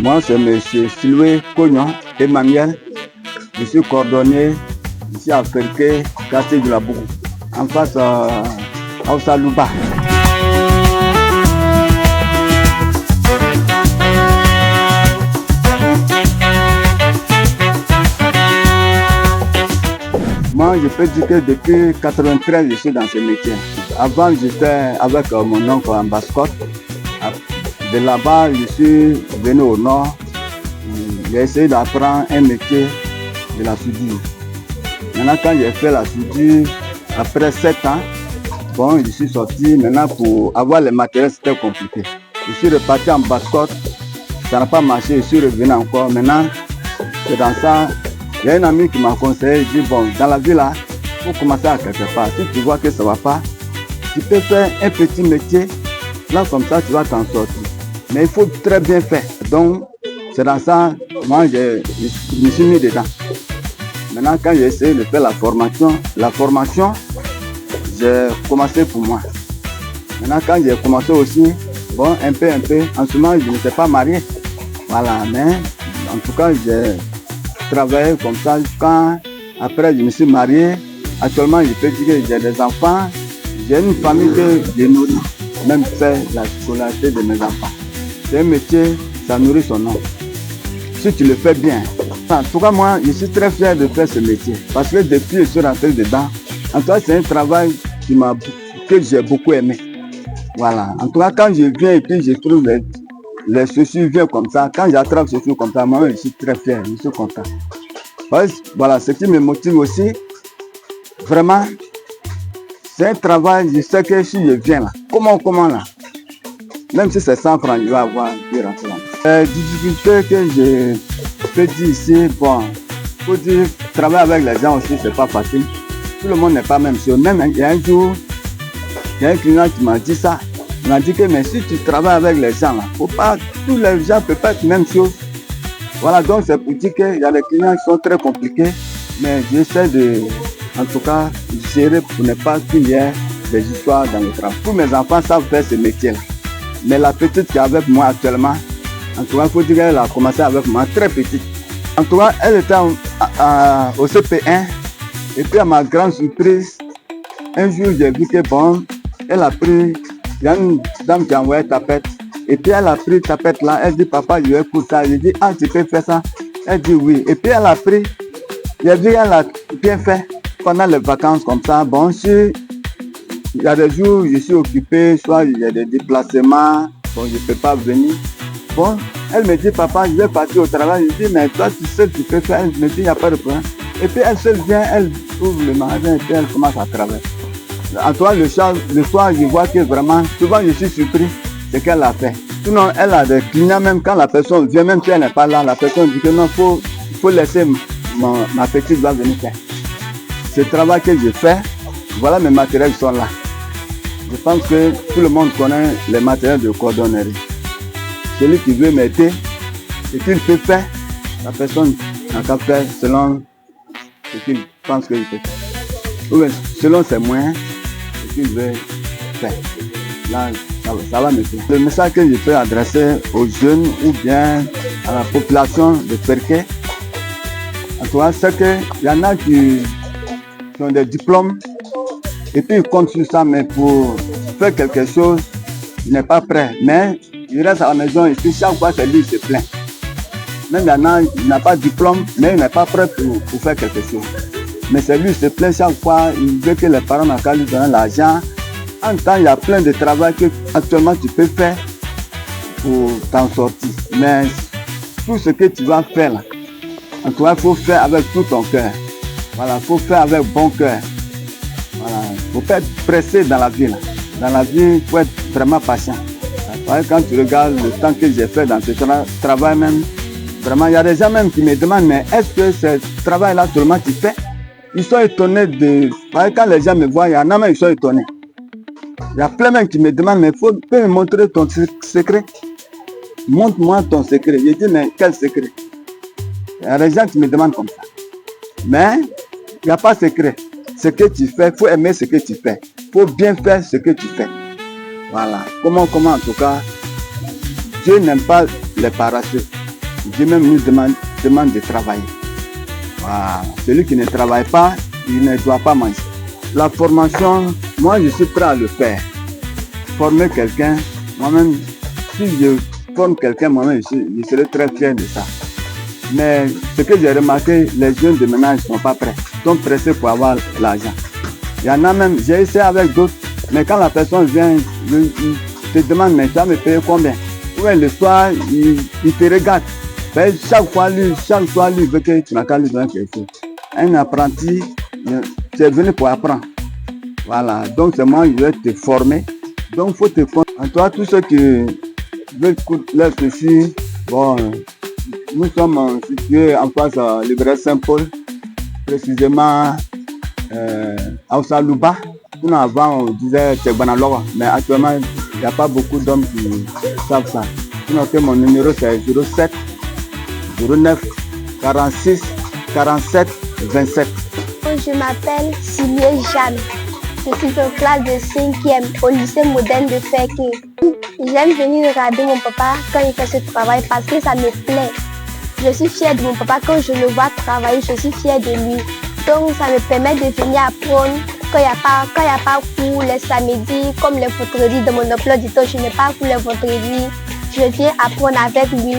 Moi, c'est M. Sylvain Cognon, Emmanuel. Je suis coordonné ici à Perquet, quartier de la Bougou, en face à Osalouba. Moi, je peux dire que depuis 1993, je suis dans ce métier. Avant, j'étais avec mon oncle en Basse-Côte. De là-bas, je suis venu au nord. J'ai essayé d'apprendre un métier de la soudure. Maintenant, quand j'ai fait la soudure, après 7 ans, bon, je suis sorti. Maintenant, pour avoir les matériels, c'était compliqué. Je suis reparti en Basse-Côte. Ça n'a pas marché. Je suis revenu encore. Maintenant, c'est dans ça. Il y a un ami qui m'a conseillé. Il dit, bon, dans la vie là, il faut commencer à quelque part. Si tu vois que ça ne va pas, tu peux faire un petit métier. Là, comme ça, tu vas t'en sortir. Mais il faut très bien faire. Donc, c'est dans ça, moi, je me suis mis dedans. Maintenant, quand j'ai essayé de faire la formation, j'ai commencé pour moi. Maintenant, quand j'ai commencé aussi, bon, un peu, en ce moment, je ne suis pas marié. Voilà, mais en tout cas, j'ai travaillé comme ça jusqu'à après, je me suis marié. Actuellement, je peux dire que j'ai des enfants. J'ai une famille que je nourris, même faire la scolarité de mes enfants. C'est un métier, ça nourrit son nom. Si tu le fais bien. En tout cas, moi, je suis très fier de faire ce métier. Parce que depuis que je suis rentré dedans, en tout cas, c'est un travail que j'ai beaucoup aimé. Voilà. En tout cas, quand je viens et puis je trouve les chaussures viennent comme ça, quand j'attrape ces chaussures comme ça, moi, je suis très fier, je suis content. Voilà, ce qui me motive aussi, vraiment, c'est un travail, je sais que si je viens là, comment là, même si c'est 100 francs, je vais avoir de rentrer là. Les difficultés que je peux dire ici, bon, il faut dire, travailler avec les gens aussi, c'est pas facile. Tout le monde n'est pas même sûr. Même il y a un jour, il y a un client qui m'a dit ça. Il m'a dit que mais si tu travailles avec les gens là, faut pas, tous les gens ne peuvent pas être la même chose. Voilà, donc c'est pour dire qu'il y a des clients qui sont très compliqués, mais j'essaie de, en tout cas, gérer pour ne pas qu'il y ait des histoires dans le travail. Tous mes enfants savent faire ce métier-là. Mais la petite qui est avec moi actuellement, en tout cas, il faut dire qu'elle a commencé avec moi très petite. En tout cas, elle était au CP1. Et puis, à ma grande surprise, un jour, j'ai vu que bon, elle a pris, il y a une dame qui a envoyé tapette. Et puis, elle a pris tapette là. Elle dit, papa, je vais pour ça. J'ai dit, ah, tu peux faire ça? Elle dit oui. Et puis, elle a pris, j'ai vu qu'elle a bien fait pendant les vacances comme ça. Bon, si il y a des jours, je suis occupé, soit il y a des déplacements, bon, je ne peux pas venir. Bon, elle me dit, papa, je vais partir au travail. Je dis, mais toi, tu sais, tu peux faire. Elle me dit, il n'y a pas de problème. Et puis, elle seule vient, elle ouvre le magasin et puis elle commence à travailler. En toi, le soir, je vois que vraiment, souvent, je suis surpris de ce qu'elle a fait. Sinon, elle a des clients, même quand la personne vient, même si elle n'est pas là, la personne dit que non, il faut laisser ma petite va venir faire. Ce travail que je fais, voilà mes matériels qui sont là. Je pense que tout le monde connaît les matériels de cordonnerie. Celui qui veut m'aider, ce qu'il peut faire, la personne n'a qu'à faire selon ce qu'il pense qu'il peut faire. Ou selon ses moyens, ce qu'il veut faire. Là, ça va m'aider. Le message que je peux adresser aux jeunes ou bien à la population de Perquet, en tout cas, c'est qu'il y en a qui ont des diplômes et puis ils comptent sur ça, mais pour faire quelque chose, il n'est pas prêt. Mais il reste à la maison et puis chaque fois c'est lui qui se plaint. Même il y en a, il n'a pas de diplôme, mais il n'est pas prêt pour faire quelque chose. Mais c'est lui qui se plaint chaque fois, il veut que les parents n'ont qu'à lui donner l'argent. En même temps, il y a plein de travail que actuellement tu peux faire pour t'en sortir. Mais tout ce que tu vas faire là, en tout cas, il faut faire avec tout ton cœur. Voilà, il faut faire avec bon cœur. Voilà, il ne faut pas être pressé dans la vie là. Dans la vie, il faut être vraiment patient. Quand tu regardes le temps que j'ai fait dans ce travail même, vraiment, il y a des gens même qui me demandent, mais est-ce que ce travail-là seulement tu fais? Ils sont étonnés de... Quand les gens me voient, il y en a même qui sont étonnés. Il y a plein même qui me demandent, mais tu peux me montrer ton secret? Montre-moi ton secret. Je dis, mais quel secret? Il y a des gens qui me demandent comme ça. Mais il n'y a pas de secret. Ce que tu fais, il faut aimer ce que tu fais. Il faut bien faire ce que tu fais. Voilà. Comment en tout cas, Dieu n'aime pas les paresseux. Dieu même nous demande de travailler. Voilà. Celui qui ne travaille pas, il ne doit pas manger. La formation, moi je suis prêt à le faire. Former quelqu'un, moi-même, si je forme quelqu'un, moi-même, je serai très fier de ça. Mais ce que j'ai remarqué, les jeunes de maintenant ne sont pas prêts. Ils sont pressés pour avoir l'argent. Il y en a même, j'ai essayé avec d'autres, mais quand la personne vient, il te demande, mais tu vas me payer combien? Ouais, le soir, il te regarde. Ben, chaque soir, lui veut que tu n'as qu'à lui donner quelque chose. Un apprenti, c'est venu pour apprendre. Voilà, donc c'est moi, je vais te former. Donc, il faut te former. En toi, tous ceux qui veulent leur ceci, bon, nous sommes situés en face à Librairie Saint-Paul, précisément à Osaluba. Sinon, avant, on disait Tchekbanaloa, mais actuellement, il n'y a pas beaucoup d'hommes qui savent ça. Sinon, mon numéro, c'est 07 09 46 47 27. Je m'appelle Sylvie Jeanne. Je suis en classe de 5e au lycée moderne de Féké. J'aime venir regarder mon papa quand il fait ce travail parce que ça me plaît. Je suis fière de mon papa quand je le vois travailler, je suis fière de lui. Donc ça me permet de venir apprendre quand il n'y a pas cours les samedis, comme les vendredis de mon emploi du temps, je n'ai pas cours les vendredis. Je viens apprendre avec lui